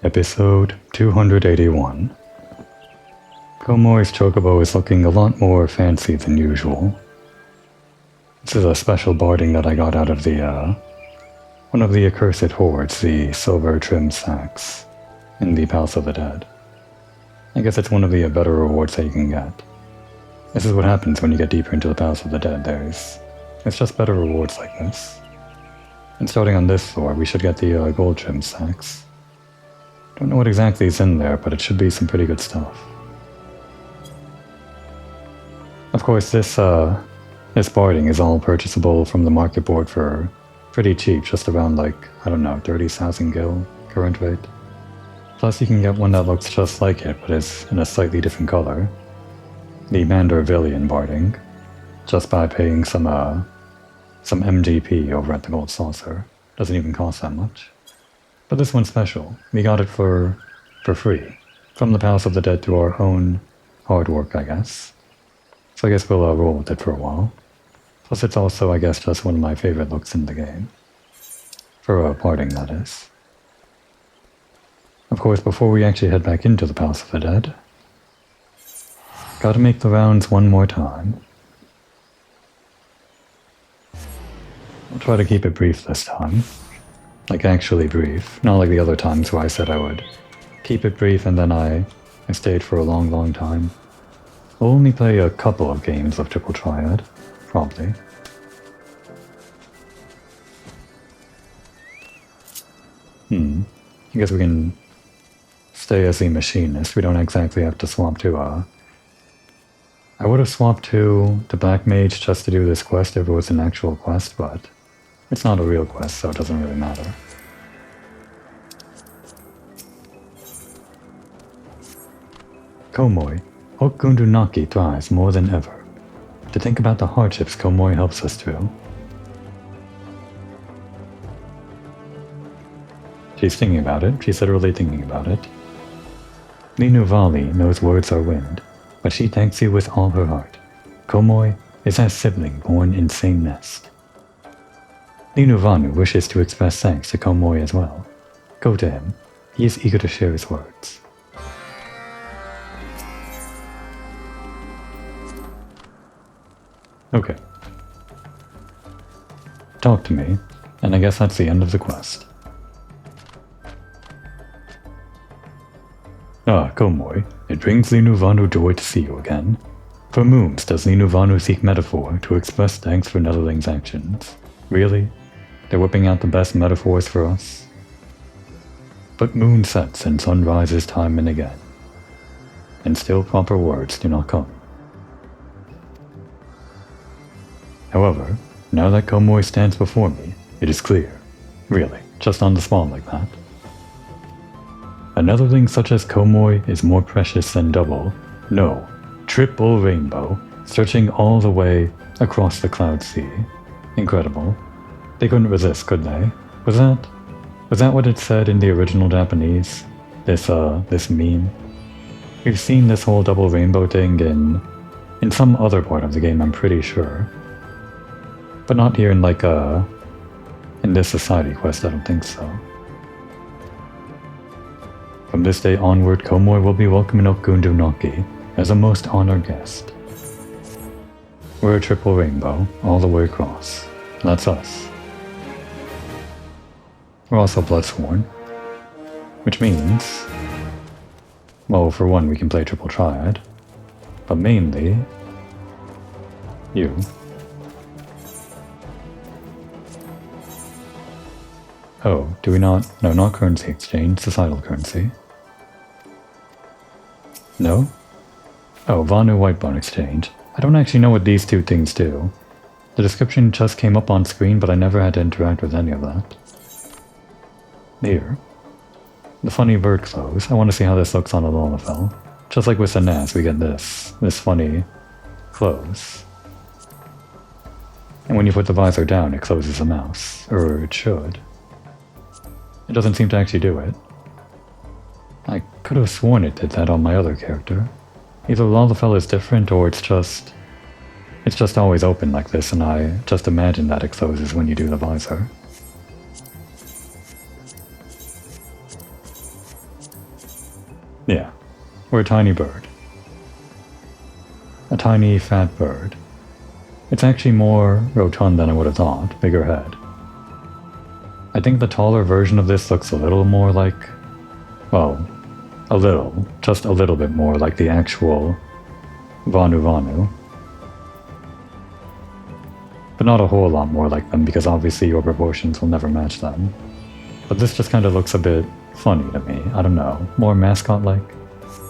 Episode 281. Komoi's chocobo is looking a lot more fancy than usual. This is a special barding that I got out of the, one of the accursed hordes, the silver trimmed sacks, in the Palace of the Dead. I guess it's one of the better rewards that you can get. This is what happens when you get deeper into the Palace of the Dead. It's just better rewards like this. And starting on this floor, we should get the gold trimmed sacks. Don't know what exactly is in there, but it should be some pretty good stuff. Of course, this barding is all purchasable from the market board for pretty cheap, just around like, I don't know, 30,000 gil current rate. Plus you can get one that looks just like it, but is in a slightly different color. The Mandervillian barding, just by paying some MGP over at the Gold Saucer. Doesn't even cost that much. But this one's special. We got it for free, from the Palace of the Dead through our own hard work, I guess. So I guess we'll roll with it for a while. Plus it's also, I guess, just one of my favorite looks in the game. For parting, that is. Of course, before we actually head back into the Palace of the Dead, gotta make the rounds one more time. I'll try to keep it brief this time. Like actually brief, not like the other times where I said I would keep it brief and then I stayed for a long time. I'll only play a couple of games of Triple Triad, probably. I guess we can stay as a machinist. We don't exactly have to swap to I would have swapped to the Black Mage just to do this quest if it was an actual quest, but it's not a real quest, so it doesn't really matter. Komoi, Okundunaki thrives more than ever. To think about the hardships Komoi helps us through. She's thinking about it. She's literally thinking about it. Linuvali knows words are wind, but she thanks you with all her heart. Komoi is that sibling born in same nest. Linuvanu wishes to express thanks to Komoi as well. Go to him. He is eager to share his words. Okay. Talk to me, and I guess that's the end of the quest. Ah, Komoi, it brings Linuvanu joy to see you again. For moons does Linuvanu seek metaphor to express thanks for Netherling's actions. Really? They're whipping out the best metaphors for us? But moon sets and sun rises time and again, and still proper words do not come. However, now that Komoi stands before me, it is clear, really, just on the spot like that. A Netherling such as Komoi is more precious than double, no, triple rainbow, searching all the way across the cloud sea. Incredible. They couldn't resist, could they? Was that what it said in the original Japanese? This meme? We've seen this whole double rainbow thing in some other part of the game, I'm pretty sure. But not here in in this society quest, I don't think so. From this day onward, Komoi will be welcoming Okundunaki as a most honored guest. We're a triple rainbow, all the way across. That's us. We're also Bloodsworn, which means, well, for one, we can play Triple Triad, but mainly, you. Oh, do we not? No, not currency exchange, societal currency. No? Oh, Vanu Whitebone exchange. I don't actually know what these two things do. The description just came up on screen, but I never had to interact with any of that. Here. The funny bird clothes. I want to see how this looks on a Lalafell. Just like with the NAS, we get this funny clothes. And when you put the visor down, it closes the mouse. Or it should. It doesn't seem to actually do it. I could have sworn it did that on my other character. Either Lalafell is different or it's just always open like this, and I just imagine that it closes when you do the visor. Yeah, we're a tiny bird. A tiny, fat bird. It's actually more rotund than I would have thought, bigger head. I think the taller version of this looks a little more like, well, just a little bit more like the actual Vanu Vanu. But not a whole lot more like them, because obviously your proportions will never match them. But this just kind of looks a bit funny to me, I don't know, more mascot-like.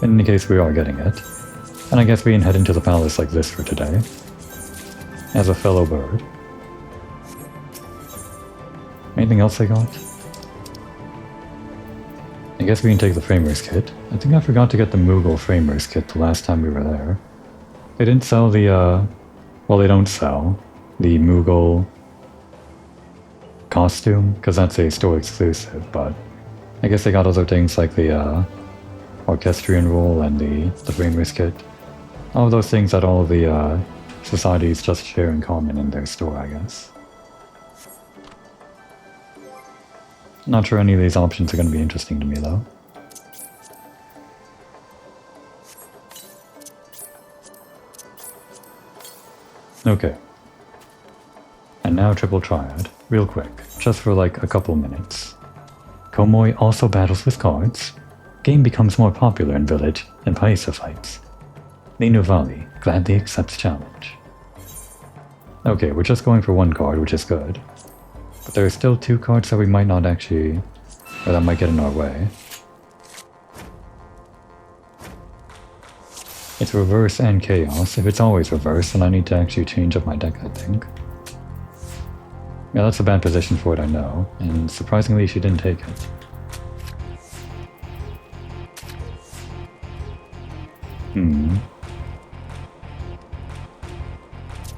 In any case, we are getting it. And I guess we can head into the palace like this for today. As a fellow bird. Anything else I got? I guess we can take the Framers kit. I think I forgot to get the Moogle Framers kit the last time we were there. They didn't sell the, well, they don't sell the Moogle costume, because that's a store exclusive, but I guess they got other things like the Orchestrion roll and the Framers kit. All of those things that all of the societies just share in common in their store, I guess. Not sure any of these options are going to be interesting to me, though. Okay. And now Triple Triad, real quick, just for like a couple minutes. Komoi also battles with cards. Game becomes more popular in Village and Paisa fights. Ninu Valley gladly accepts challenge. Okay, we're just going for one card, which is good. But there are still two cards that we might not actually, or that might get in our way. It's reverse and chaos. If it's always reverse, then I need to actually change up my deck, I think. Yeah, that's a bad position for it, I know. And surprisingly, she didn't take it.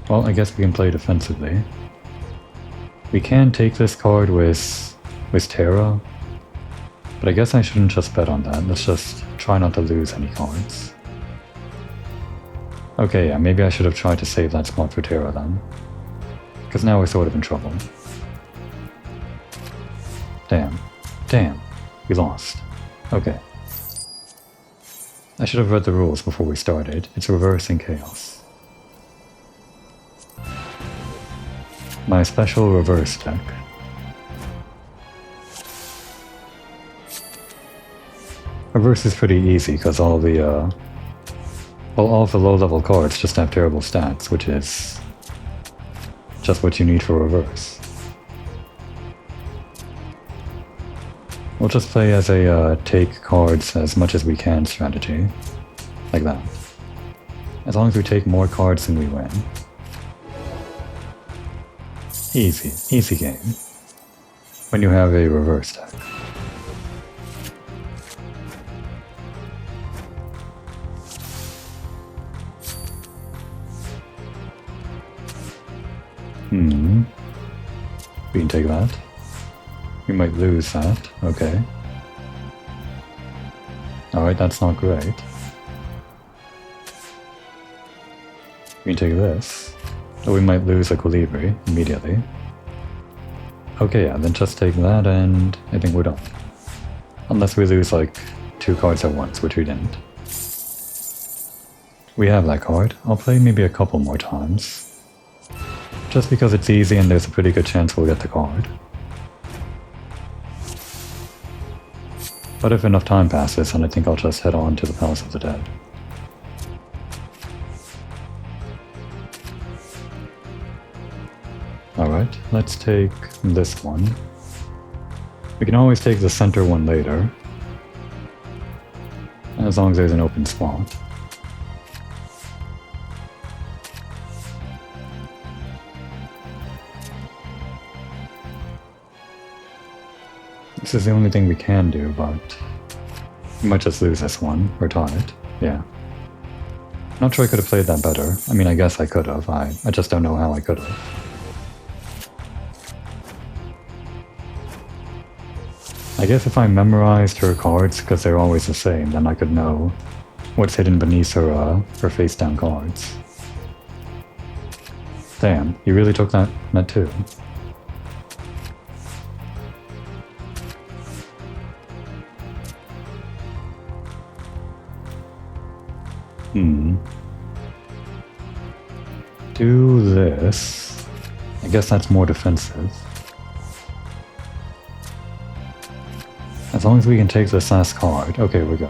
Well, I guess we can play defensively. We can take this card with Terra, but I guess I shouldn't just bet on that. Let's just try not to lose any cards. Okay, yeah, maybe I should have tried to save that spot for Terra then. Because now we're sort of in trouble. Damn, we lost. Okay. I should have read the rules before we started. It's reverse and chaos. My special reverse deck. Reverse is pretty easy because all the all of the low-level cards just have terrible stats, which is just what you need for reverse. We'll just play as a take cards as much as we can strategy, like that. As long as we take more cards than we win. Easy game. When you have a reverse deck. We can take that. We might lose that. Okay. Alright, that's not great. We can take this. Or we might lose a Colibri immediately. Okay, yeah, then just take that and I think we're done. Unless we lose like 2 cards at once, which we didn't. We have that card. I'll play maybe a couple more times. Just because it's easy and there's a pretty good chance we'll get the card. But if enough time passes, then I think I'll just head on to the Palace of the Dead. Alright, let's take this one. We can always take the center one later, as long as there's an open spot. This is the only thing we can do, but we might just lose this one, or tie it. Yeah. Not sure I could have played that better. I mean, I guess I could have. I just don't know how I could have. I guess if I memorized her cards, because they're always the same, then I could know what's hidden beneath her face-down cards. Damn, you really took that too. Do this. I guess that's more defensive. As long as we can take this last card. Okay, we're good.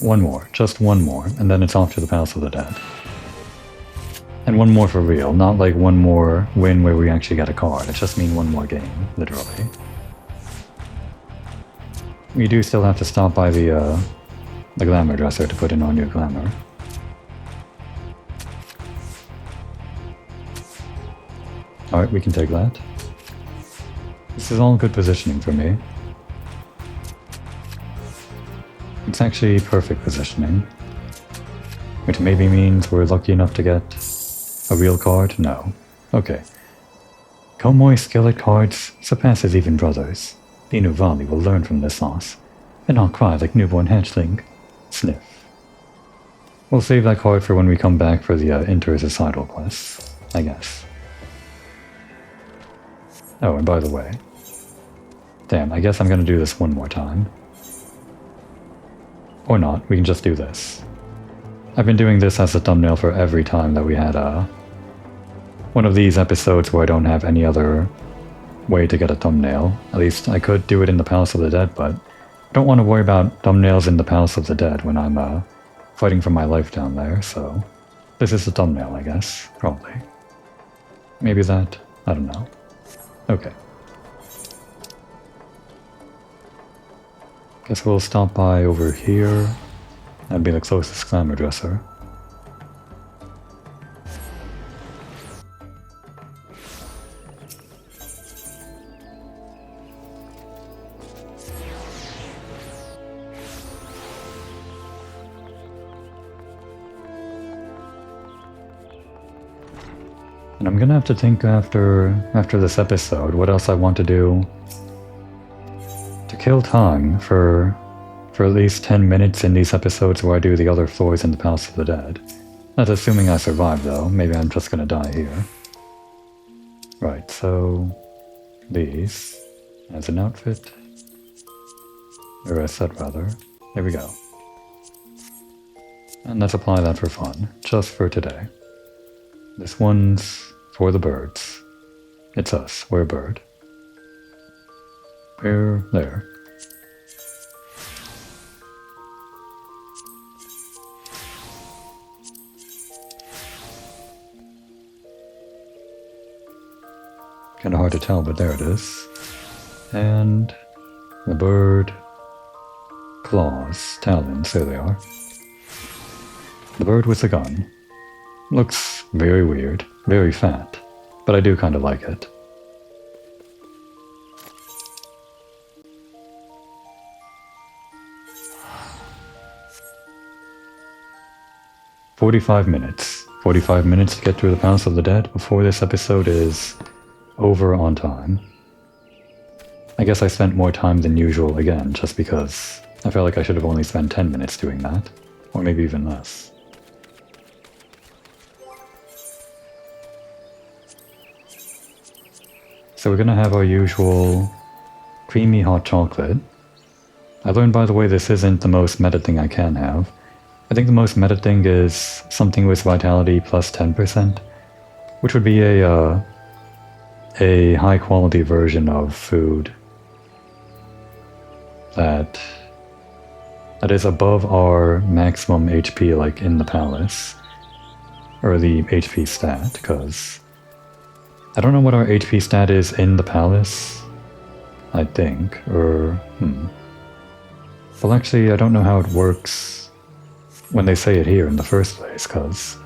One more. Just one more. And then it's off to the Palace of the Dead. And one more for real. Not like one more win where we actually get a card. It just means one more game, literally. We do still have to stop by the glamour dresser to put in our new glamour. Alright, we can take that. This is all good positioning for me. It's actually perfect positioning. Which maybe means we're lucky enough to get a real card? No. Okay. Komoi skillet cards surpasses even brothers. The Nuvali will learn from this loss, and not cry like newborn hatchling. Sniff. We'll save that card for when we come back for the inter-societal quest, I guess. Oh, and by the way... Damn, I guess I'm gonna do this one more time. Or not, we can just do this. I've been doing this as a thumbnail for every time that we had one of these episodes where I don't have any other way to get a thumbnail. At least I could do it in the Palace of the Dead, but I don't want to worry about thumbnails in the Palace of the Dead when I'm fighting for my life down there, so this is the thumbnail, I guess, probably. Maybe that? I don't know. Okay. Guess we'll stop by over here. That'd be the closest glamour dresser. And I'm gonna have to think after this episode what else I want to do to kill time for at least 10 minutes in these episodes where I do the other floors in the Palace of the Dead. That's assuming I survive though, maybe I'm just gonna die here. Right, so these as an outfit, or a set rather. There we go. And let's apply that for fun, just for today. This one's for the birds. It's us, we're a bird. We're there. Kinda hard to tell, but there it is. And the bird, claws, talons, there they are. The bird with the gun. Looks very weird, very fat, but I do kinda like it. "45 minutes. 45 minutes to get through the Palace of the Dead before this episode is over on time. I guess I spent more time than usual again, just because I felt like I should have only spent 10 minutes doing that, or maybe even less. So we're gonna have our usual creamy hot chocolate. I learned, by the way, this isn't the most meta thing I can have. I think the most meta thing is something with vitality plus 10%, which would be a high quality version of food that is above our maximum HP, like in the palace, or the HP stat, because I don't know what our HP stat is in the palace, I think, or well, actually I don't know how it works when they say it here in the first place, because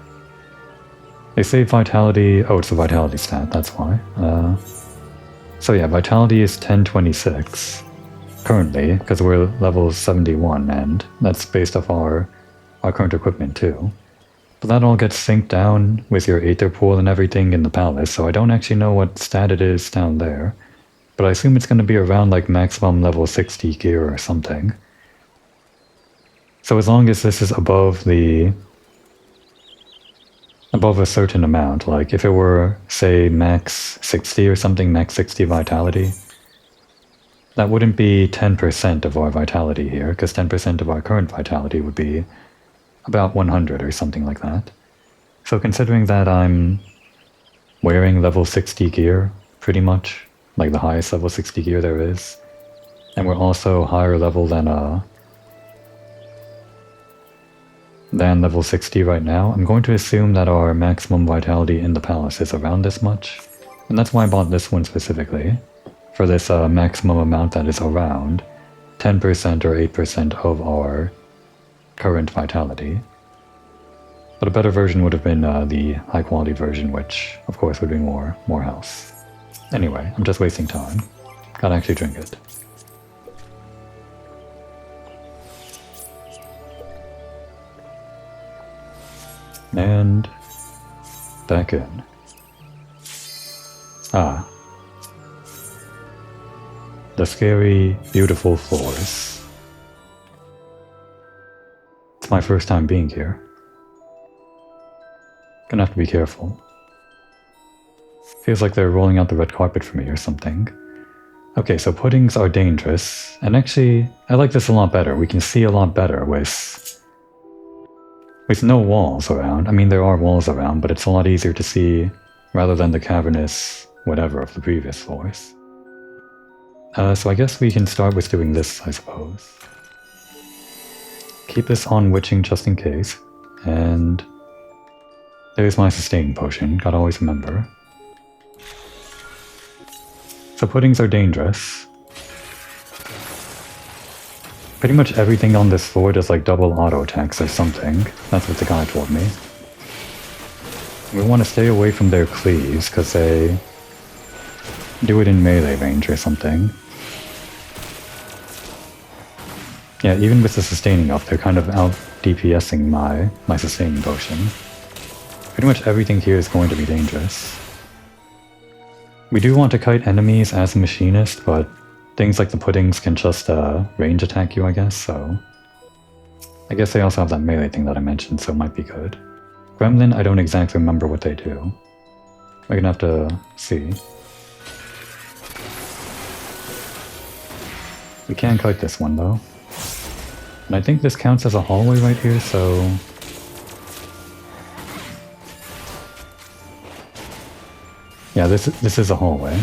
they say vitality. Oh, it's a vitality stat, that's why. So yeah, vitality is 1026 currently, because we're level 71, and that's based off our current equipment too. But that all gets synced down with your Aether pool and everything in the palace, so I don't actually know what stat it is down there. But I assume it's going to be around like maximum level 60 gear or something. So as long as this is above a certain amount, like if it were, say, max 60 or something, max 60 vitality, that wouldn't be 10% of our vitality here, because 10% of our current vitality would be about 100 or something like that. So considering that I'm wearing level 60 gear, pretty much, like the highest level 60 gear there is, and we're also higher level than level 60 right now, I'm going to assume that our maximum vitality in the palace is around this much, and that's why I bought this one specifically, for this maximum amount that is around 10% or 8% of our current vitality. But a better version would have been the high quality version, which of course would be more health. Anyway, I'm just wasting time. Gotta actually drink it. And back in. Ah. The scary, beautiful floors. It's my first time being here. Gonna have to be careful. Feels like they're rolling out the red carpet for me or something. Okay, so puddings are dangerous. And actually, I like this a lot better. We can see a lot better with no walls around. I mean, there are walls around, but it's a lot easier to see rather than the cavernous whatever of the previous floors. So I guess we can start with doing this, I suppose. Keep this on witching just in case. And there's my sustaining potion, gotta always remember. So puddings are dangerous. Pretty much everything on this floor does like double auto attacks or something. That's what the guy told me. We want to stay away from their cleaves because they do it in melee range or something. Yeah, even with the sustaining up, they're kind of out DPSing my sustaining potion. Pretty much everything here is going to be dangerous. We do want to kite enemies as a machinist, but things like the puddings can just range attack you, I guess, so... I guess they also have that melee thing that I mentioned, so it might be good. Gremlin, I don't exactly remember what they do. We're gonna have to see. We can kite this one, though. And I think this counts as a hallway right here, so... Yeah, this is a hallway.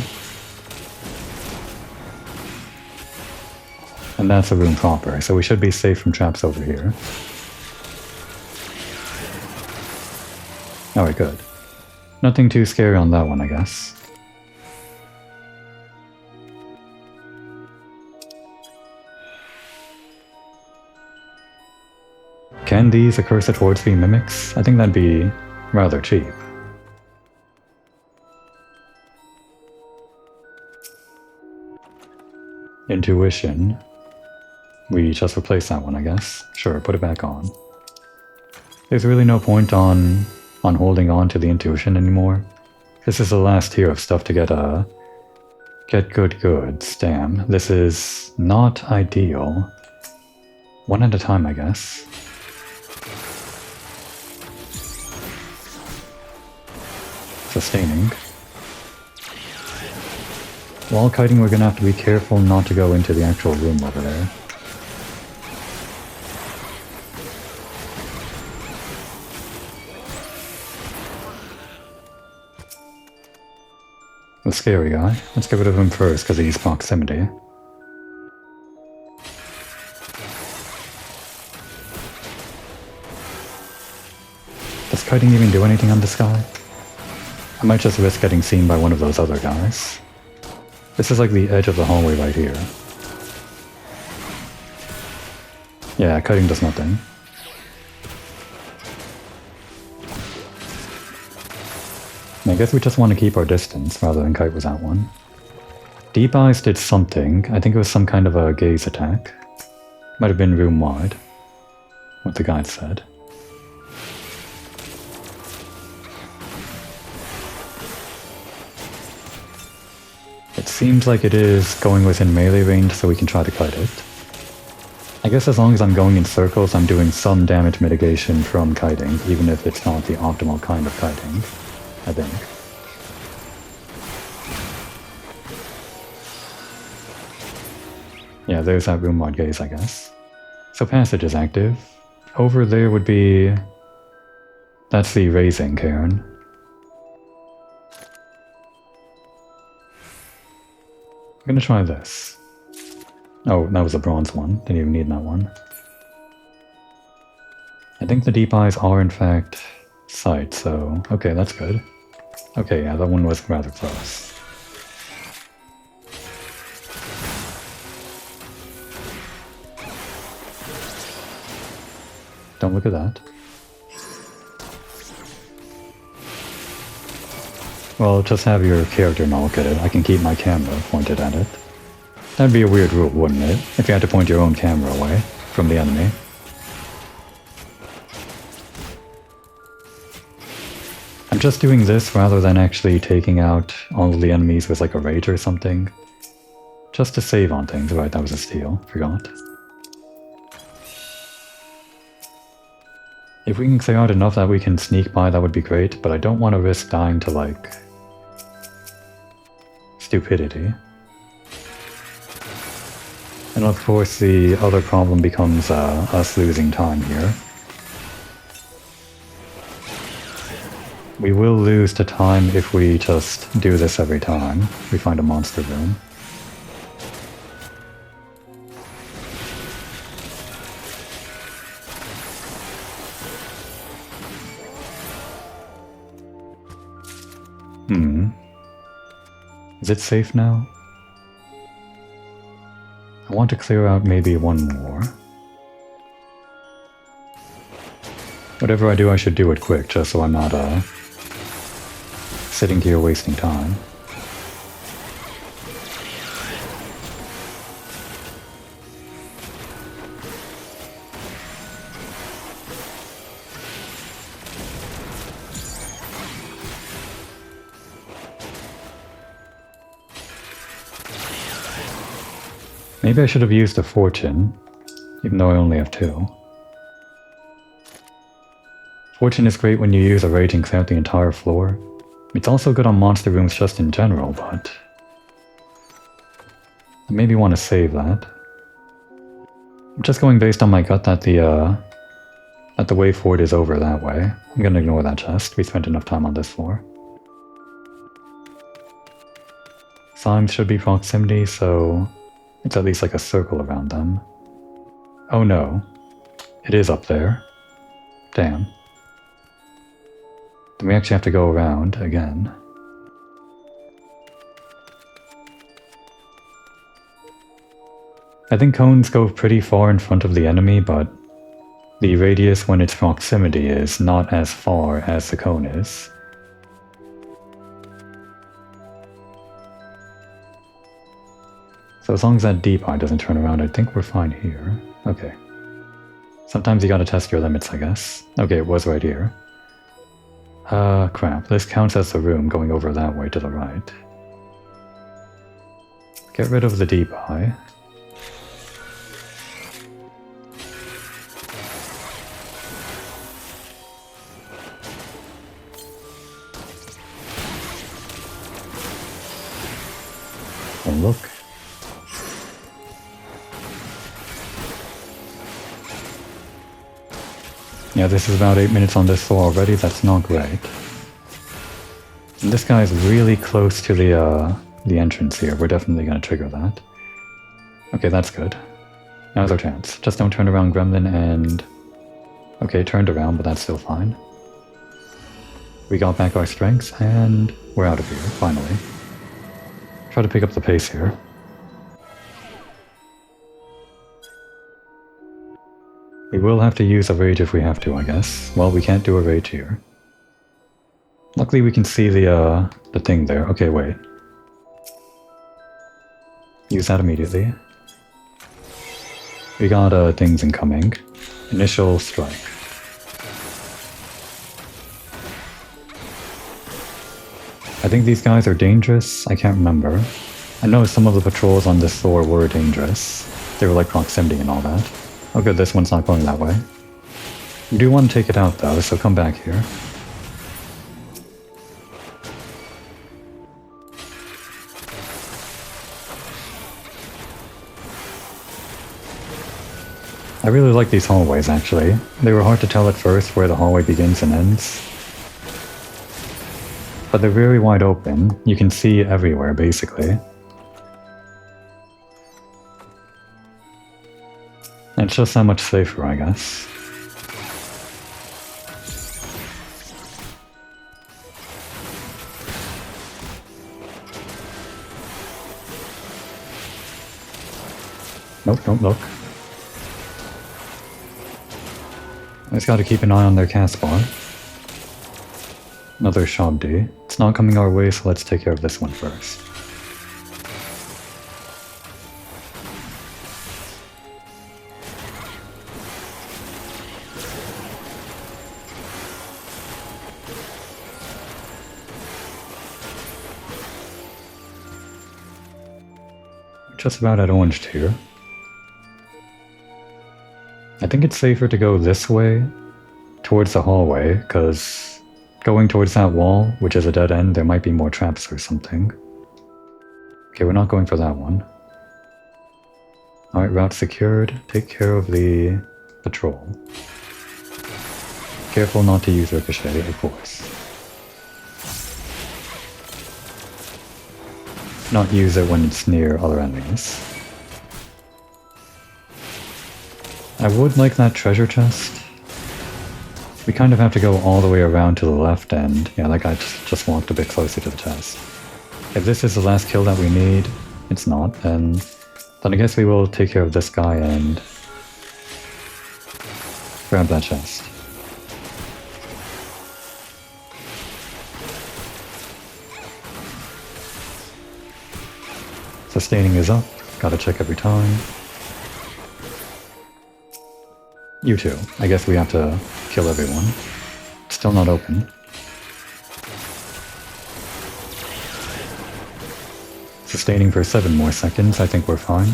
And that's a room proper, so we should be safe from traps over here. Alright, good. Nothing too scary on that one, I guess. Can these accursed hordes be mimics? I think that'd be rather cheap. Intuition. We just replace that one, I guess. Sure, put it back on. There's really no point on holding on to the intuition anymore. This is the last tier of stuff to get good goods. Damn, this is not ideal. One at a time, I guess. Sustaining. While kiting, we're gonna have to be careful not to go into the actual room over there. The scary guy. Let's get rid of him first because he's proximity. Does kiting even do anything on this guy? I might just risk getting seen by one of those other guys. This is like the edge of the hallway right here. Yeah, kiting does nothing. I guess we just want to keep our distance rather than kite without one. Deep Eyes did something. I think it was some kind of a gaze attack. Might have been room wide. What the guide said. It seems like it is going within melee range, so we can try to kite it. I guess as long as I'm going in circles, I'm doing some damage mitigation from kiting, even if it's not the optimal kind of kiting, I think. Yeah, there's that room mod gaze, I guess. So passage is active. Over there would be... That's the raising cairn. I'm gonna try this. Oh, that was a bronze one. Didn't even need that one. I think the deep eyes are in fact sight, so... Okay, that's good. Okay, yeah, that one was rather close. Don't look at that. Well, just have your character not look at it. I can keep my camera pointed at it. That'd be a weird rule, wouldn't it? If you had to point your own camera away from the enemy. I'm just doing this rather than actually taking out all of the enemies with like a rage or something. Just to save on things. Right, that was a steal. Forgot. If we can clear out enough that we can sneak by, that would be great, but I don't want to risk dying to, like, stupidity. And of course the other problem becomes us losing time here. We will lose to time if we just do this every time we find a monster room. Is it safe now? I want to clear out maybe one more. Whatever I do, I should do it quick, just so I'm not sitting here wasting time. Maybe I should have used a fortune, even though I only have 2. Fortune is great when you use a rage and clear out the entire floor. It's also good on monster rooms just in general, but... I maybe want to save that. I'm just going based on my gut that the way forward is over that way. I'm gonna ignore that chest. We spent enough time on this floor. Slimes should be proximity, so... It's at least like a circle around them. Oh no. It is up there. Damn. Then we actually have to go around again. I think cones go pretty far in front of the enemy, but the radius when its proximity is not as far as the cone is. So as long as that deep eye doesn't turn around, I think we're fine here. Okay. Sometimes you gotta test your limits, I guess. Okay, it was right here. Crap. This counts as the room going over that way to the right. Get rid of the deep eye. And look. Yeah, this is about 8 minutes on this floor already, that's not great. And this guy is really close to the entrance here, we're definitely gonna trigger that. Okay, that's good. Now's our chance. Just don't turn around, Gremlin, and... Okay, turned around, but that's still fine. We got back our strengths, and we're out of here, finally. Try to pick up the pace here. We will have to use a rage if we have to, I guess. Well, we can't do a rage here. Luckily we can see the thing there. Okay, wait. Use that immediately. We got things incoming. Initial strike. I think these guys are dangerous. I can't remember. I know some of the patrols on this floor were dangerous. They were like proximity and all that. Oh good, this one's not going that way. We do want to take it out though, so come back here. I really like these hallways, actually. They were hard to tell at first where the hallway begins and ends. But they're very wide open. You can see everywhere, basically. And it's just that much safer, I guess. Nope, don't look. I just gotta keep an eye on their cast bar. Another Shabdi. It's not coming our way, so let's take care of this one first. Just about at orange here. I think it's safer to go this way, towards the hallway, because going towards that wall, which is a dead end, there might be more traps or something. Okay, we're not going for that one. Alright, route secured. Take care of the patrol. Careful not to use ricochet, of course. Not use it when it's near other enemies. I would like that treasure chest. We kind of have to go all the way around to the left and yeah, that guy just walked a bit closer to the chest. If this is the last kill that we need, it's not, then I guess we will take care of this guy and grab that chest. Sustaining is up, gotta check every time. You too. I guess we have to kill everyone. Still not open. Sustaining for 7 more seconds, I think we're fine.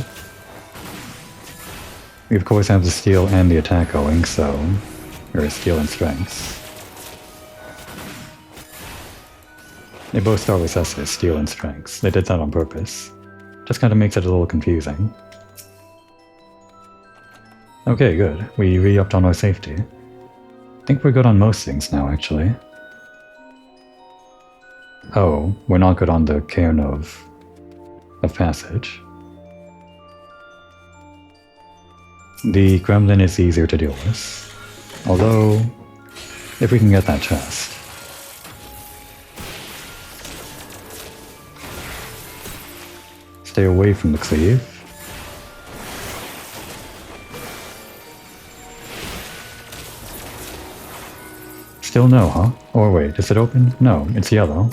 We of course have the steal and the attack going, so... or steal and strengths. They both start with S's, steal and strengths. They did that on purpose. Just kind of makes it a little confusing. Okay, good. We re-upped on our safety. I think we're good on most things now, actually. Oh, we're not good on the cairn of passage. The gremlin is easier to deal with. Although, if we can get that chest. Stay away from the cleave. Still no, huh? Or wait, is it open? No, it's yellow.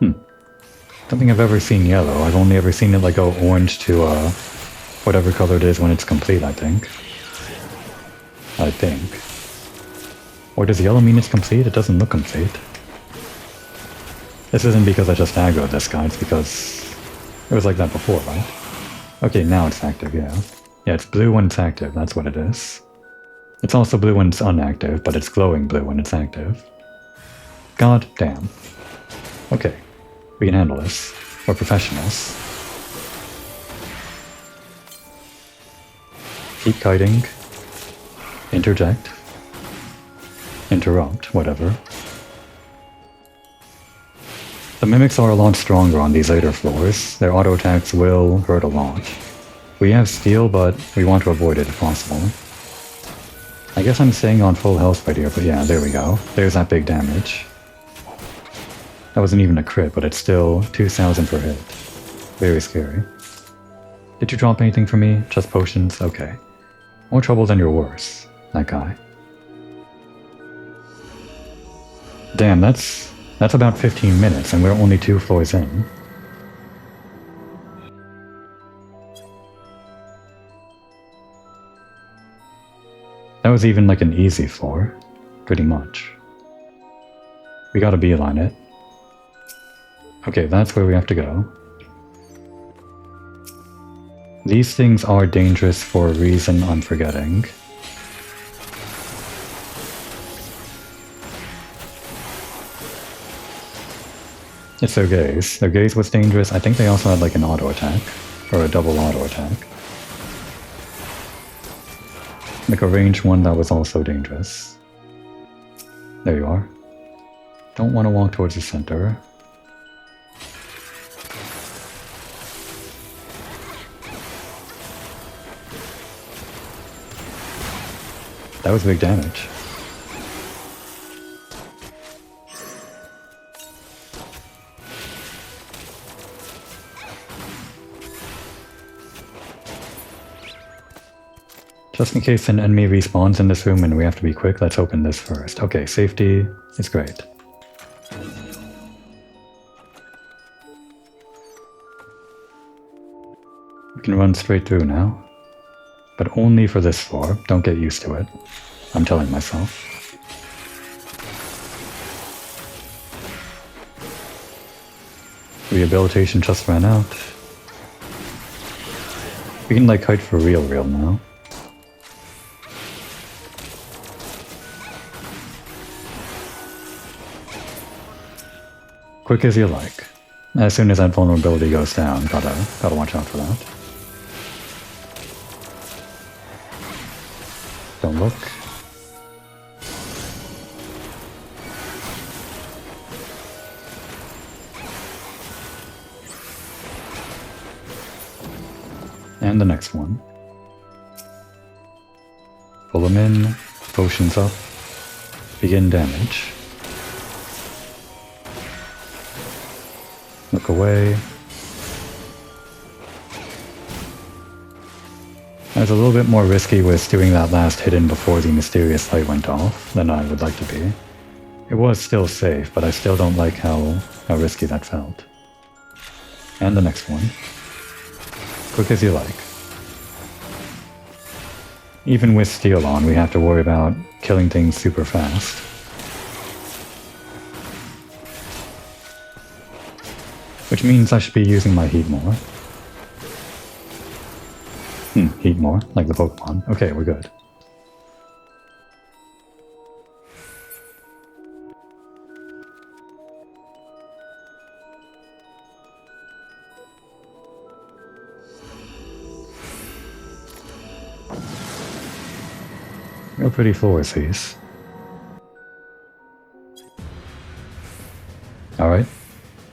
Don't think I've ever seen yellow. I've only ever seen it like go orange to whatever color it is when it's complete, I think. Or does yellow mean it's complete? It doesn't look complete. This isn't because I just aggroed this guy, it's because it was like that before, right? Okay, now it's active, yeah. Yeah, it's blue when it's active, that's what it is. It's also blue when it's unactive, but it's glowing blue when it's active. God damn. Okay, we can handle this. We're professionals. Keep kiting. Interject. Interrupt, whatever. The mimics are a lot stronger on these later floors. Their auto attacks will hurt a lot. We have steal, but we want to avoid it if possible. I guess I'm staying on full health right here, but yeah, there we go. There's that big damage. That wasn't even a crit, but it's still 2,000 per hit. Very scary. Did you drop anything for me? Just potions? Okay. More trouble than you're worse. That guy. Damn, that's about 15 minutes, and we're only 2 floors in. That was even like an easy floor. Pretty much. We gotta beeline it. Okay, that's where we have to go. These things are dangerous for a reason I'm forgetting. It's their gaze. Their gaze was dangerous. I think they also had like an auto attack. Or a double auto attack. Like a ranged one that was also dangerous. There you are. Don't want to walk towards the center. That was big damage. Just in case an enemy respawns in this room and we have to be quick, let's open this first. Okay, safety is great. We can run straight through now. But only for this floor. Don't get used to it. I'm telling myself. Rehabilitation just ran out. We can like kite for real now. Quick as you like. As soon as that vulnerability goes down, gotta watch out for that. Don't look. And the next one. Pull them in, potions up, begin damage. Look away. I was a little bit more risky with doing that last hidden before the mysterious light went off than I would like to be. It was still safe, but I still don't like how risky that felt. And the next one. Quick as you like. Even with steel on, we have to worry about killing things super fast. Which means I should be using my heat more. Heat more, like the Pokemon. Okay, we're good. Real pretty floors, these. Alright.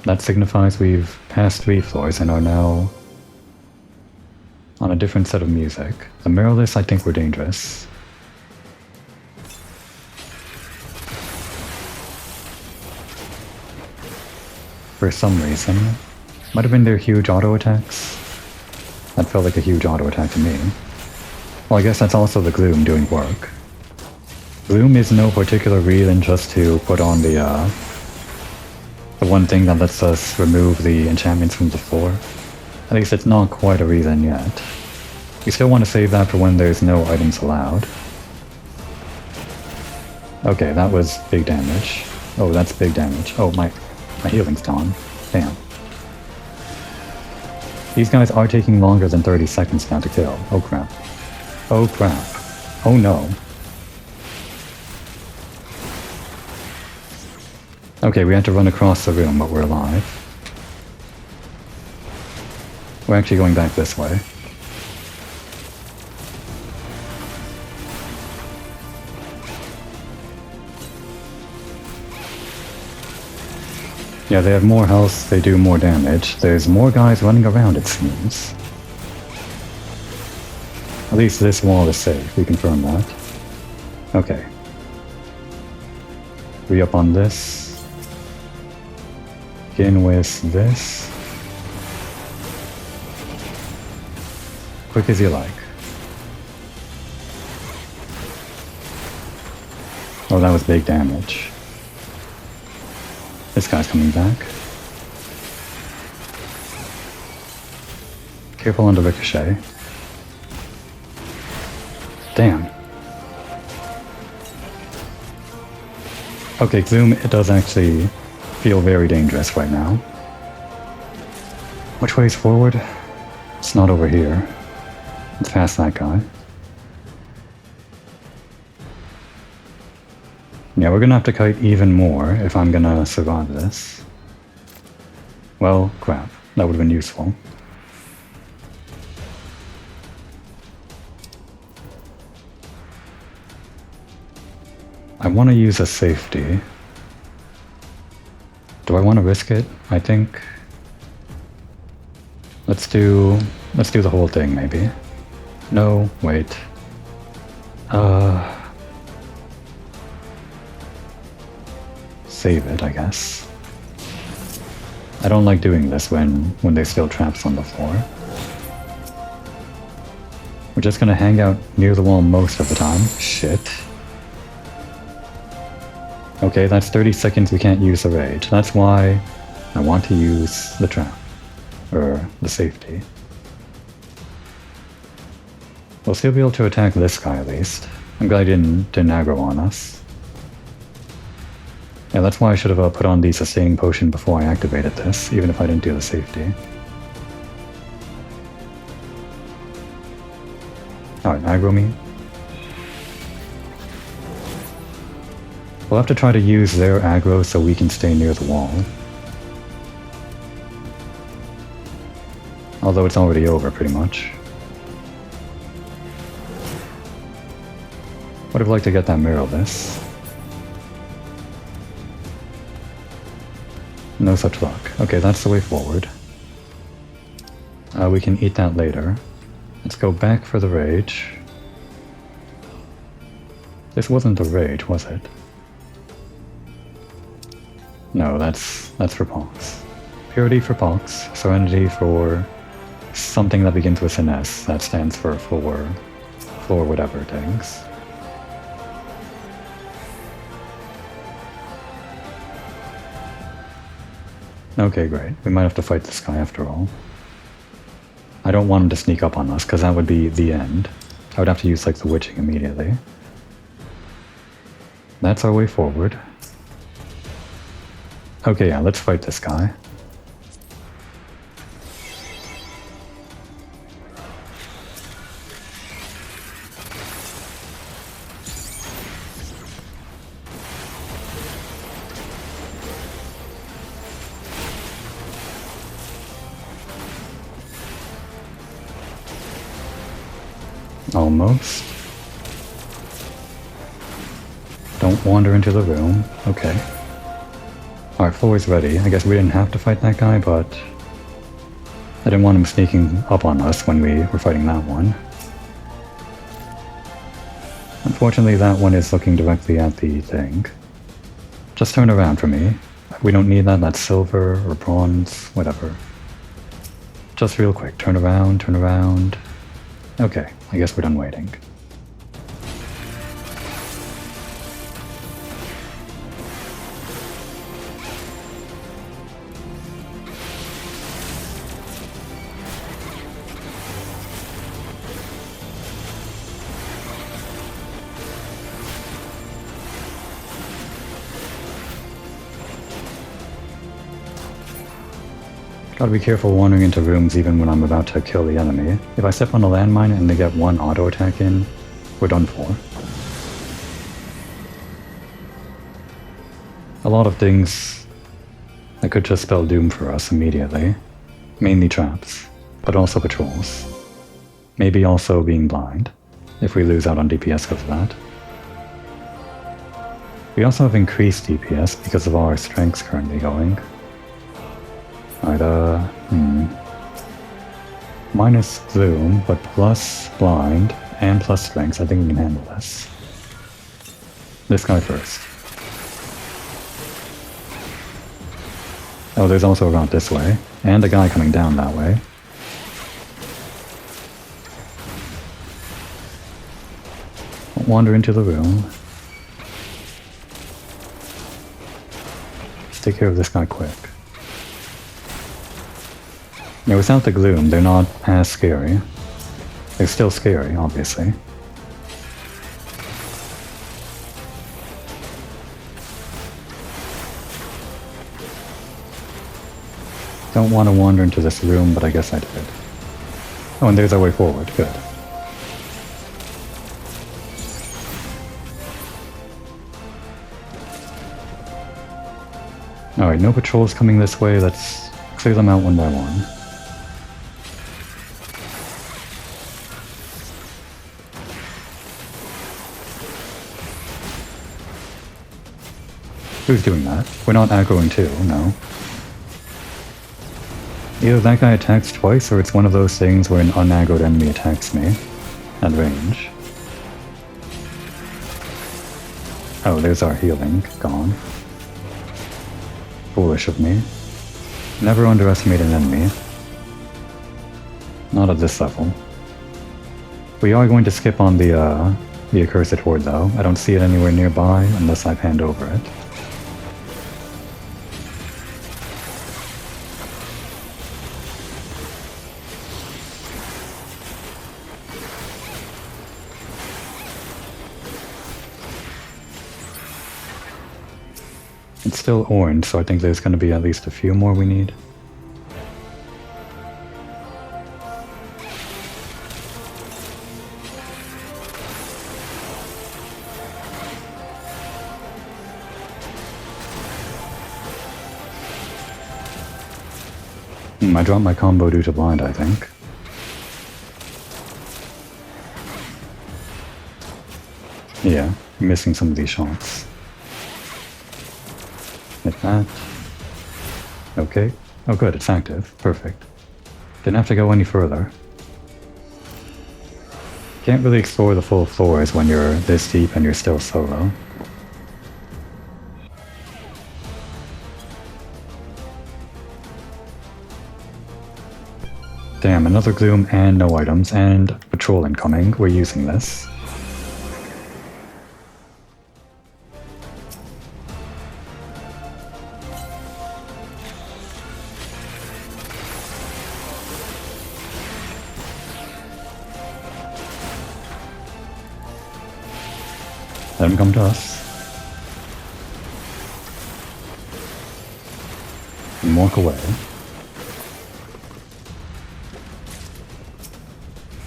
That signifies we've passed 3 floors and are now on a different set of music. The mirrorless, I think we're dangerous. For some reason. Might have been their huge auto attacks. That felt like a huge auto attack to me. Well, I guess that's also the Gloom doing work. Gloom is no particular reason just to put on the one thing that lets us remove the enchantments from the floor. At least it's not quite a reason yet. We still want to save that for when there's no items allowed. Okay, that was big damage. Oh, that's big damage. Oh, my healing's gone. Damn. These guys are taking longer than 30 seconds now to kill. Oh crap. Oh crap. Oh no. Okay, we had to run across the room, but we're alive. We're actually going back this way. Yeah, they have more health, they do more damage. There's more guys running around, it seems. At least this wall is safe, we confirm that. Okay. Re-up on this. Begin with this. Quick as you like. Oh, that was big damage. This guy's coming back. Careful on the ricochet. Damn. Okay, Zoom, it does actually feel very dangerous right now. Which way is forward? It's not over here. It's past that guy. Yeah, we're gonna have to kite even more if I'm gonna survive this. Well, crap. That would have been useful. I want to use a safety. Do I want to risk it? I think... Let's do the whole thing, maybe. No, wait. Save it, I guess. I don't like doing this when there's still traps on the floor. We're just gonna hang out near the wall most of the time. Shit. Okay, that's 30 seconds we can't use the rage. That's why I want to use the trap. Or the safety. We'll still be able to attack this guy at least. I'm glad he didn't aggro on us. Yeah, that's why I should have put on the sustaining potion before I activated this, even if I didn't do the safety. Alright, aggro me. We'll have to try to use their aggro so we can stay near the wall. Although it's already over, pretty much. Would have liked to get that mirrorless. No such luck. Okay, that's the way forward. We can eat that later. Let's go back for the rage. This wasn't the rage, was it? No, that's for Pox. Purity for Pox, Serenity for something that begins with an S. That stands for floor whatever things. Okay, great. We might have to fight this guy after all. I don't want him to sneak up on us, because that would be the end. I would have to use, like, the witching immediately. That's our way forward. Okay, yeah, let's fight this guy. Almost. Don't wander into the room. Okay. Alright, floor's ready. I guess we didn't have to fight that guy, but I didn't want him sneaking up on us when we were fighting that one. Unfortunately, that one is looking directly at the thing. Just turn around for me. We don't need that. That's silver or bronze, whatever. Just real quick. Turn around, turn around. Okay, I guess we're done waiting. Gotta be careful wandering into rooms even when I'm about to kill the enemy. If I step on a landmine and they get one auto attack in, we're done for. A lot of things that could just spell doom for us immediately. Mainly traps, but also patrols. Maybe also being blind, if we lose out on DPS because of that. We also have increased DPS because of our strengths currently going. Alright, minus gloom, but plus blind and plus strength. I think we can handle this. This guy first. Oh, there's also a route this way, and a guy coming down that way. Don't wander into the room. Let's take care of this guy quick. Yeah, without the gloom, they're not as scary. They're still scary, obviously. Don't want to wander into this room, but I guess I did. Oh, and there's our way forward. Good. Alright, no patrols coming this way. Let's clear them out one by one. Who's doing that? We're not aggroing too, no. Either that guy attacks twice, or it's one of those things where an unaggroed enemy attacks me at range. Oh, there's our healing. Gone. Foolish of me. Never underestimate an enemy. Not at this level. We are going to skip on the accursed horde though. I don't see it anywhere nearby unless I hand over it. It's still orange, so I think there's going to be at least a few more we need. I dropped my combo due to blind, I think. Yeah, I'm missing some of these shots. Hit that. Okay. Oh good, it's active. Perfect. Didn't have to go any further. Can't really explore the full floors when you're this deep and you're still solo. Damn, another gloom and no items, and patrol incoming. We're using this. Let him come to us. And walk away.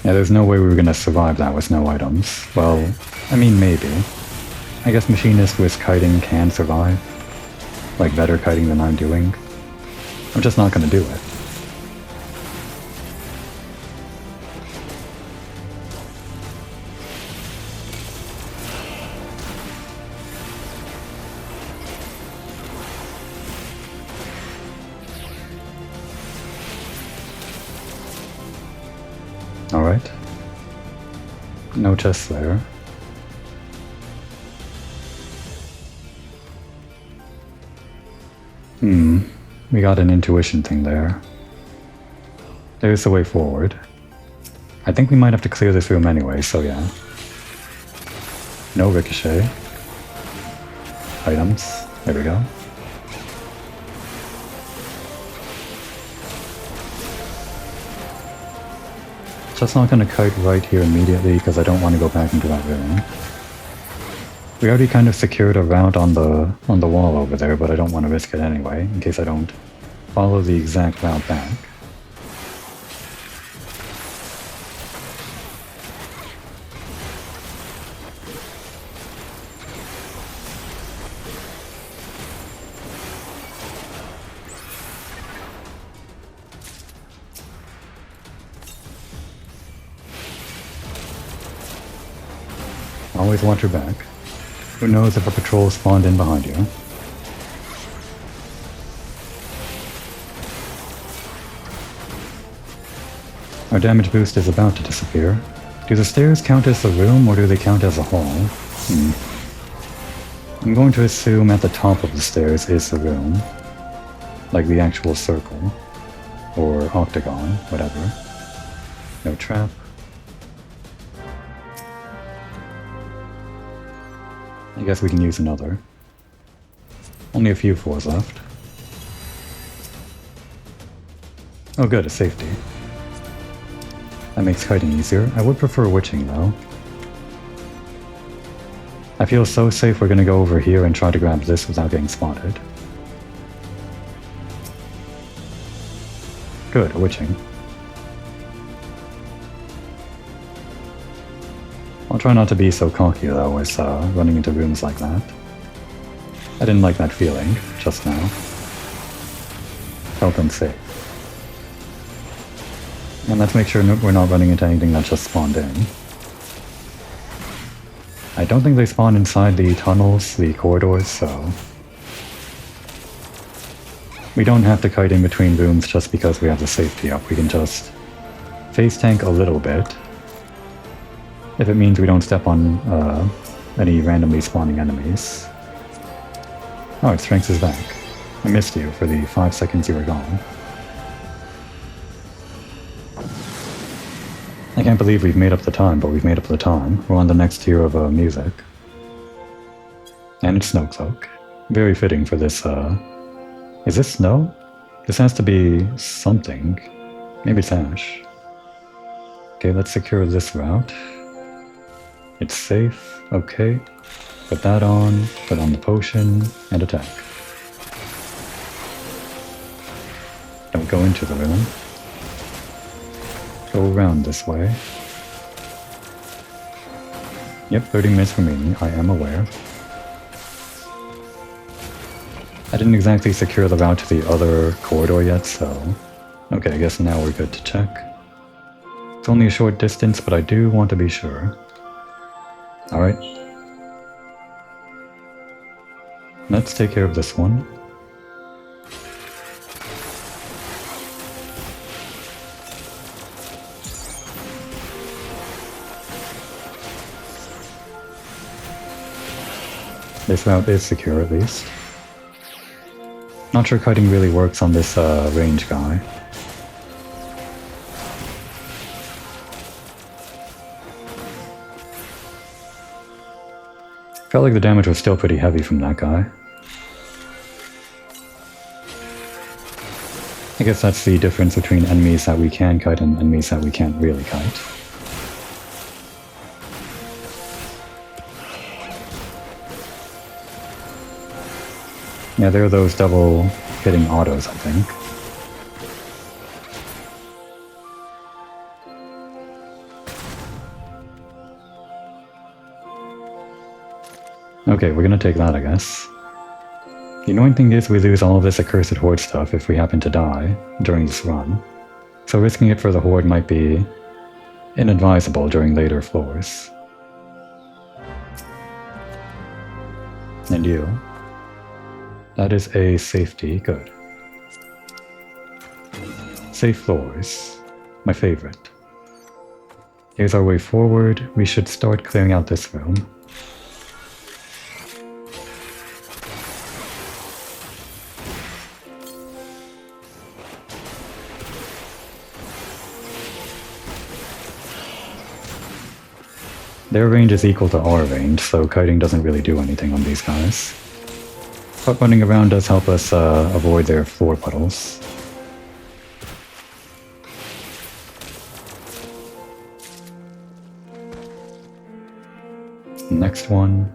Yeah, there's no way we were gonna survive that with no items. Well, I mean, maybe. I guess machinists with kiting can survive. Like, better kiting than I'm doing. I'm just not gonna do it. Alright. No chest there. We got an intuition thing there. There's the way forward. I think we might have to clear this room anyway, so yeah. No ricochet. Items. There we go. Just not going to kite right here immediately because I don't want to go back into that room. We already kind of secured a route on the wall over there, but I don't want to risk it anyway, in case I don't follow the exact route back. Always watch your back. Who knows if a patrol spawned in behind you. Our damage boost is about to disappear. Do the stairs count as a room or do they count as a hall? I'm going to assume at the top of the stairs is the room. Like the actual circle. Or octagon, whatever. No trap. I guess we can use another. Only a few floors left. Oh good, a safety. That makes kiting easier. I would prefer witching though. I feel so safe we're gonna go over here and try to grab this without getting spotted. Good, a witching. I'll try not to be so cocky though with running into rooms like that. I didn't like that feeling just now. Felt unsafe. And let's make sure we're not running into anything that just spawned in. I don't think they spawn inside the tunnels, the corridors, so We don't have to kite in between rooms just because we have the safety up. We can just face tank a little bit. If it means we don't step on any randomly spawning enemies. Oh, its strength is back. I missed you for the 5 seconds you were gone. I can't believe we've made up the time, but we've made up the time. We're on the next tier of music. And it's Snowcloak. Very fitting for this, Is this snow? This has to be something. Maybe it's ash. Okay, let's secure this route. It's safe. Okay. Put that on. Put on the potion. And attack. Don't go into the room. Go around this way. Yep, 30 minutes remaining. I am aware. I didn't exactly secure the route to the other corridor yet, so... Okay, I guess now we're good to check. It's only a short distance, but I do want to be sure. Alright. Let's take care of this one. This route is secure at least. Not sure kiting really works on this range guy. Felt like the damage was still pretty heavy from that guy. I guess that's the difference between enemies that we can kite and enemies that we can't really kite. Yeah, there are those double hitting autos, I think. Okay, we're gonna take that, I guess. The annoying thing is we lose all of this accursed horde stuff if we happen to die during this run. So risking it for the horde might be inadvisable during later floors. And you. That is a safety, good. Safe floors, my favorite. Here's our way forward. We should start clearing out this room. Their range is equal to our range, so kiting doesn't really do anything on these guys. But running around does help us avoid their floor puddles. Next one.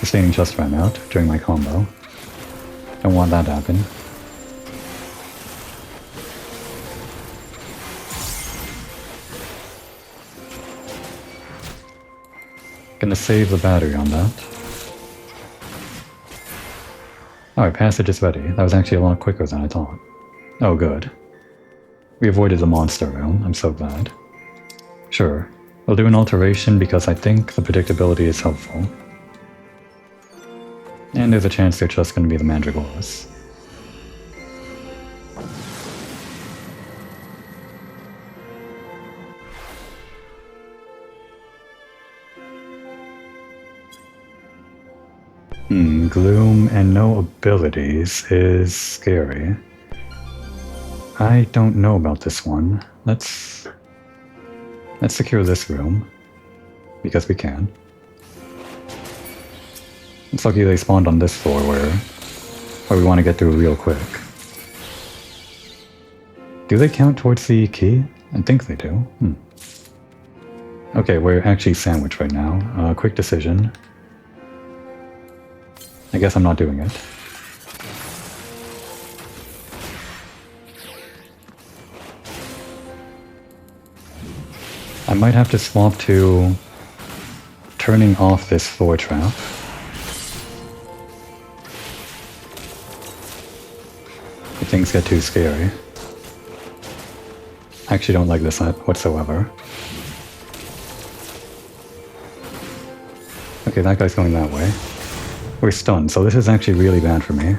Sustaining just ran out during my combo. Don't want that to happen. Gonna save the battery on that. Alright, passage is ready. That was actually a lot quicker than I thought. Oh, good. We avoided the monster room. I'm so glad. Sure. We'll do an alteration because I think the predictability is helpful. And there's a chance they're just gonna be the mandragoras. Gloom and no abilities is scary. I don't know about this one. Let's secure this room. Because we can. It's lucky they spawned on this floor where we want to get through real quick. Do they count towards the key? I think they do. Okay, we're actually sandwiched right now. Quick decision. I guess I'm not doing it. I might have to swap to turning off this floor trap. If things get too scary. I actually don't like this whatsoever. Okay, that guy's going that way. We're stunned, so this is actually really bad for me.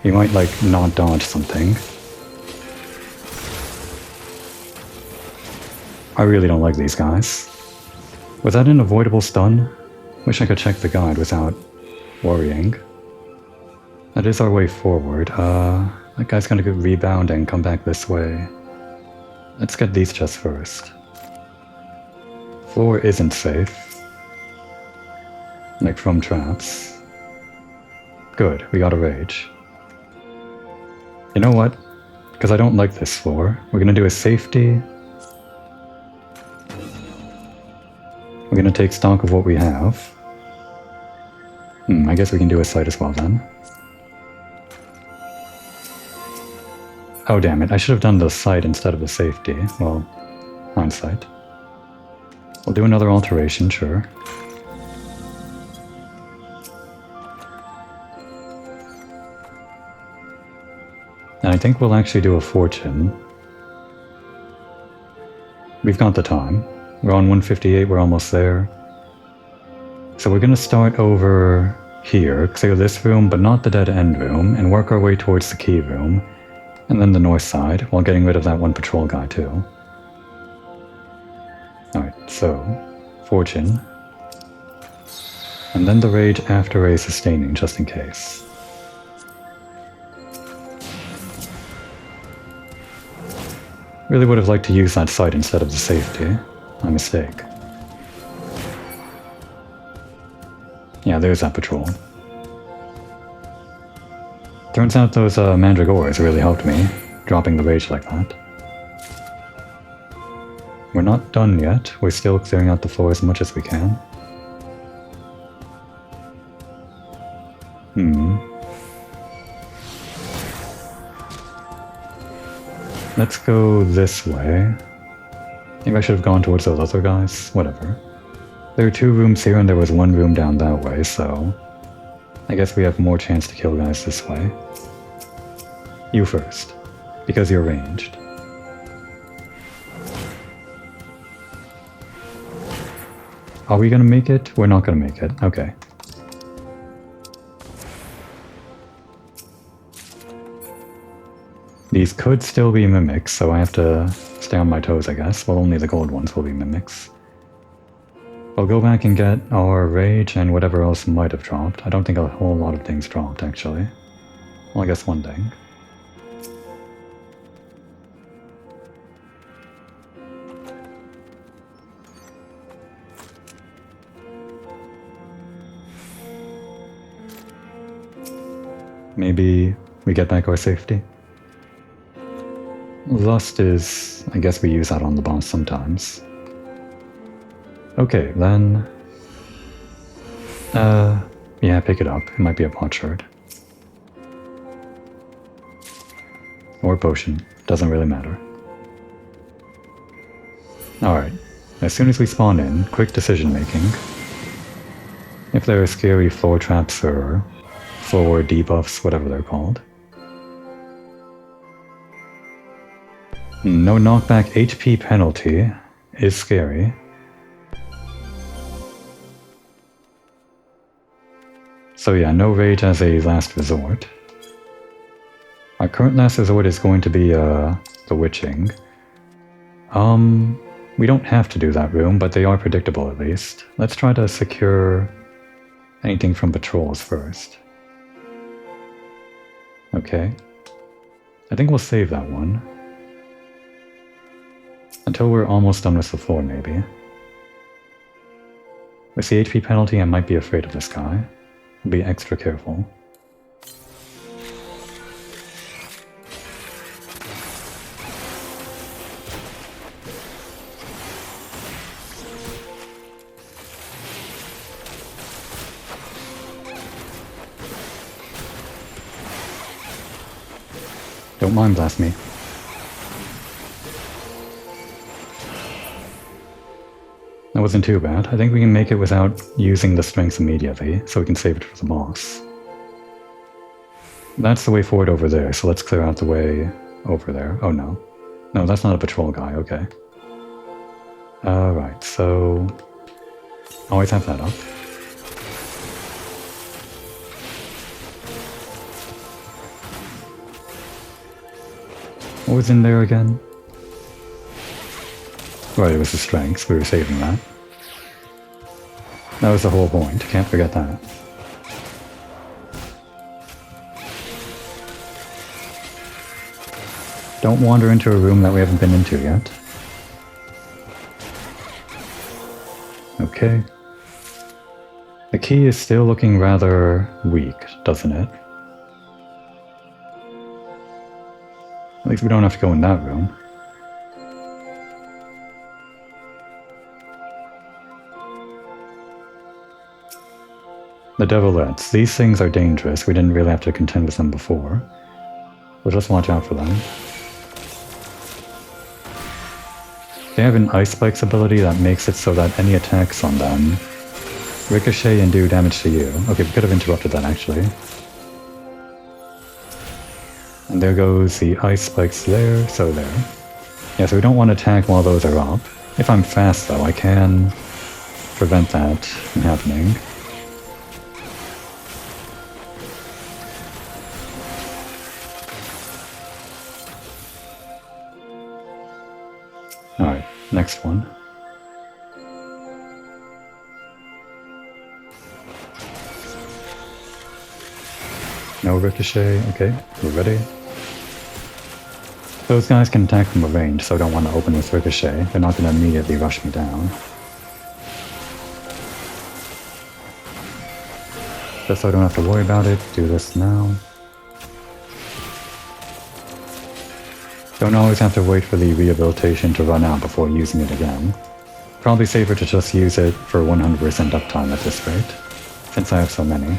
He might, like, not dodge something. I really don't like these guys. Was that an avoidable stun? Wish I could check the guide without worrying. That is our way forward. That guy's gonna go rebound and come back this way. Let's get these chests first. Floor isn't safe. Like from traps. Good, we got a rage. You know what? Because I don't like this floor, we're gonna do a safety. We're gonna take stock of what we have. I guess we can do a sight as well then. Oh damn it, I should have done the sight instead of the safety. Well, hindsight. We'll do another alteration, sure. And I think we'll actually do a fortune. We've got the time. We're on 158, we're almost there. So we're gonna start over here, clear this room, but not the dead end room, and work our way towards the key room, and then the north side, while getting rid of that one patrol guy too. Alright, so, fortune. And then the rage after a sustaining, just in case. Really would have liked to use that sight instead of the safety. My mistake. Yeah, there's that patrol. Turns out those mandragores really helped me, dropping the rage like that. We're not done yet, we're still clearing out the floor as much as we can. Let's go this way. Maybe I should have gone towards those other guys. Whatever. There are 2 rooms here and there was 1 room down that way, so... I guess we have more chance to kill guys this way. You first. Because you're ranged. Are we gonna make it? We're not gonna make it. Okay. These could still be mimics, so I have to stay on my toes, I guess. Well, only the gold ones will be mimics. I'll go back and get our rage and whatever else might have dropped. I don't think a whole lot of things dropped, actually. Well, I guess one thing. Maybe we get back our safety? Lust is... I guess we use that on the boss sometimes. Okay, then... yeah, pick it up. It might be a potsherd. Or potion. Doesn't really matter. Alright. As soon as we spawn in, quick decision making. If there are scary floor traps or floor debuffs, whatever they're called. No knockback HP penalty is scary. So yeah, no rage as a last resort. Our current last resort is going to be the witching. We don't have to do that room, but they are predictable at least. Let's try to secure anything from patrols first. Okay. I think we'll save that one. Until we're almost done with the floor, maybe. With the HP penalty, I might be afraid of this guy. I'll be extra careful. Don't mind blast me. That wasn't too bad. I think we can make it without using the strength immediately, so we can save it for the boss. That's the way forward over there, so let's clear out the way over there. Oh no. No, that's not a patrol guy, okay. Alright, so... always have that up. What was in there again? Right, it was the strengths. We were saving that. That was the whole point. Can't forget that. Don't wander into a room that we haven't been into yet. Okay. The key is still looking rather weak, doesn't it? At least we don't have to go in that room. The Devilettes. These things are dangerous. We didn't really have to contend with them before. We'll just watch out for them. They have an Ice Spikes ability that makes it so that any attacks on them ricochet and do damage to you. Okay, we could have interrupted that actually. And there goes the Ice Spikes there, so there. Yeah, so we don't want to attack while those are up. If I'm fast though, I can prevent that from happening. Alright, next one. No ricochet, okay, we're ready. Those guys can attack from a range, so I don't want to open with ricochet. They're not going to immediately rush me down. Just so I don't have to worry about it, do this now. Don't always have to wait for the rehabilitation to run out before using it again. Probably safer to just use it for 100% uptime at this rate, since I have so many.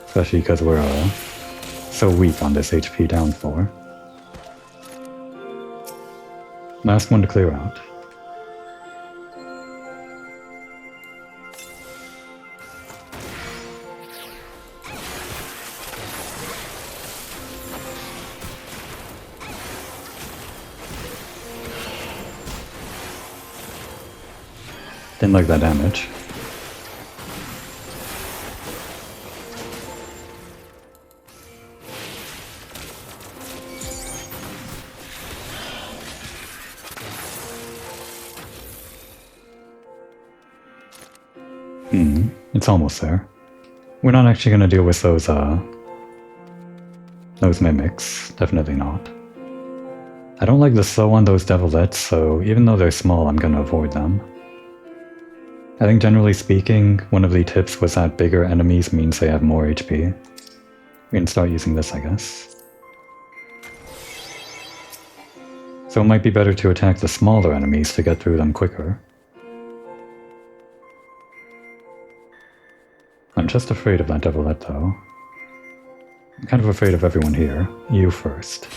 Especially because we're so weak on this HP down floor. Last one to clear out. Didn't like that damage. It's almost there. We're not actually going to deal with those mimics. Definitely not. I don't like the slow on those Devilettes, so even though they're small, I'm going to avoid them. I think generally speaking, one of the tips was that bigger enemies means they have more HP. We can start using this, I guess. So it might be better to attack the smaller enemies to get through them quicker. I'm just afraid of that Devilette though. I'm kind of afraid of everyone here. You first.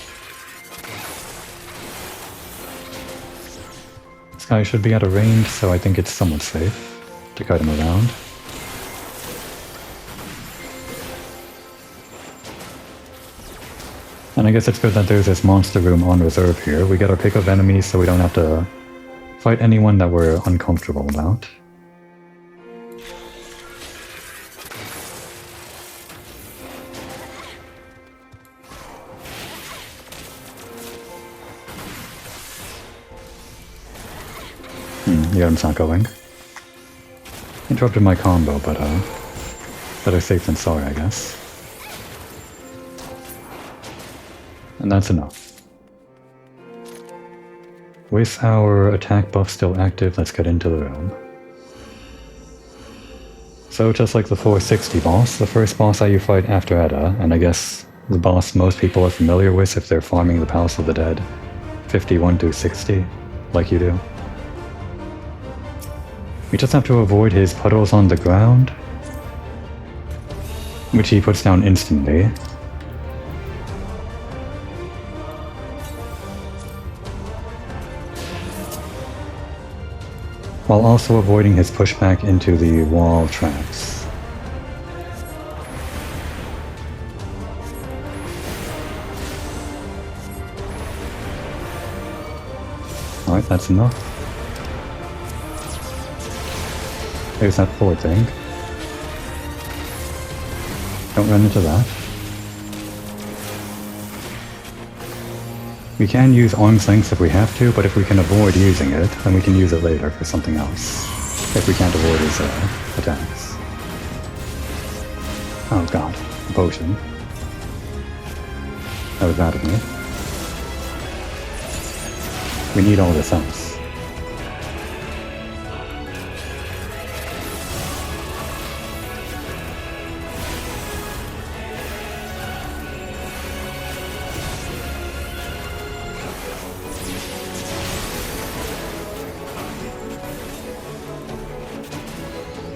This guy should be out of range, so I think it's somewhat safe to kite him around. And I guess it's good that there's this monster room on reserve here. We get our pick of enemies so we don't have to fight anyone that we're uncomfortable about. Yeah, it's not going. Interrupted my combo, but better safe than sorry, I guess. And that's enough. With our attack buff still active, let's get into the room. So just like the 460 boss, the first boss that you fight after Edda, and I guess the boss most people are familiar with if they're farming the Palace of the Dead, 51 to 60, like you do. We just have to avoid his puddles on the ground, which he puts down instantly. While also avoiding his pushback into the wall traps. Alright, that's enough. There's that forward thing. Don't run into that. We can use arm's length if we have to, but if we can avoid using it, then we can use it later for something else. If we can't avoid his attacks. Oh god, a potion. That was bad of me. We need all this else.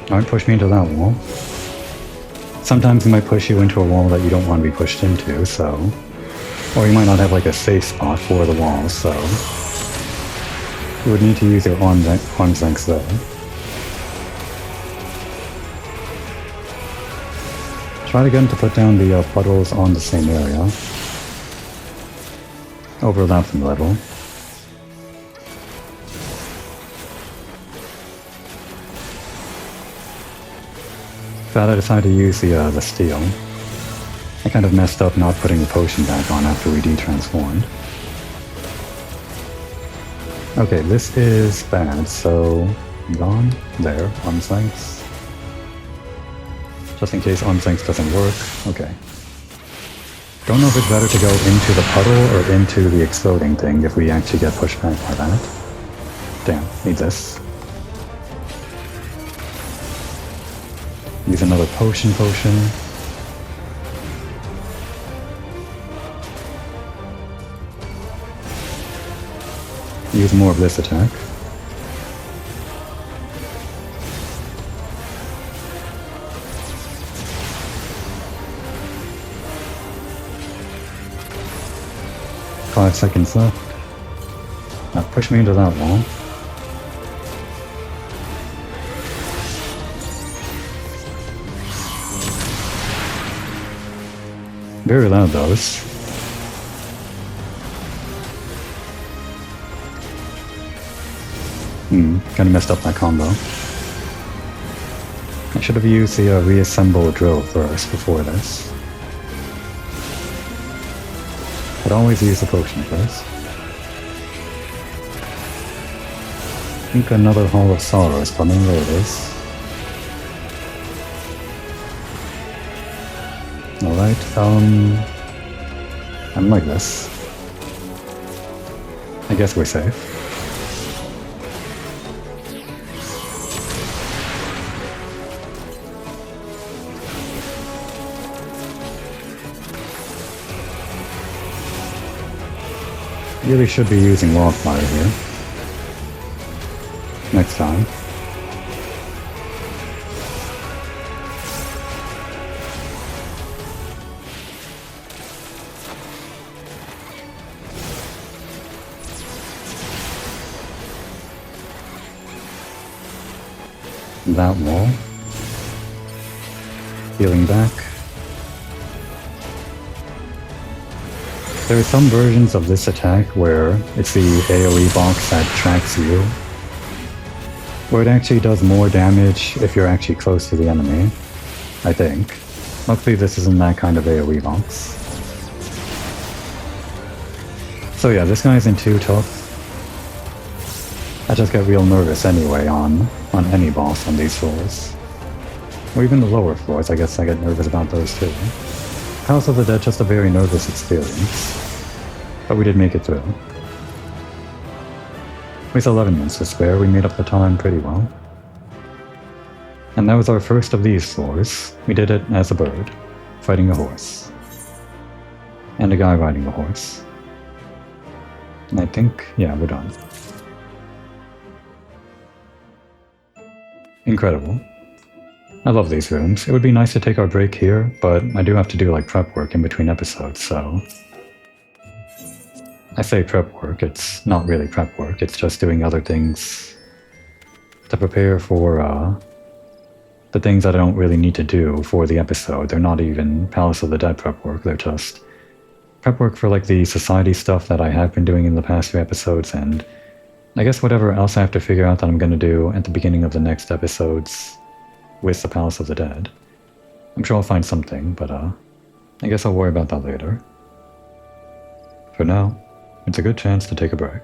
Don't push me into that wall. Sometimes it might push you into a wall that you don't want to be pushed into, so... Or you might not have like a safe spot for the wall, so... You would need to use your arm's length there. Try to get him to put down the puddles on the same area. Overlap them a little. Glad I decided to use the steel. I kind of messed up not putting the potion back on after we de-transformed. Okay, this is bad, so... gone. There, arm's length. Just in case arm's length doesn't work. Okay. Don't know if it's better to go into the puddle or into the exploding thing if we actually get pushed back by that. Damn, need this. Use another potion. Use more of this attack. Five seconds left. Now push me into that wall. Very loud those. Kinda messed up that combo. I should have used the reassemble drill first before this. I'd always use the potion first. I think another Hall of Sorrow is coming, there it is. Alright, I'm like this. I guess we're safe. Really should be using wildfire here. Next time. That wall. Healing back. There are some versions of this attack where it's the AoE box that tracks you, where it actually does more damage if you're actually close to the enemy, I think. Luckily this isn't that kind of AoE box. So yeah, this guy isn't too tough. I just get real nervous anyway on any boss on these floors. Or even the lower floors, I guess I get nervous about those too. House of the Dead, just a very nervous experience. But we did make it through. With 11 minutes to spare, we made up the time pretty well. And that was our first of these floors. We did it as a bird, fighting a horse. And a guy riding a horse. And I think, yeah, we're done. Incredible. I love these rooms. It would be nice to take our break here, but I do have to do like prep work in between episodes, so... I say prep work, it's not really prep work, it's just doing other things to prepare for the things that I don't really need to do for the episode. They're not even Palace of the Dead prep work, they're just prep work for like the society stuff that I have been doing in the past few episodes, and I guess whatever else I have to figure out that I'm going to do at the beginning of the next episodes with the Palace of the Dead. I'm sure I'll find something, but I guess I'll worry about that later. For now, it's a good chance to take a break.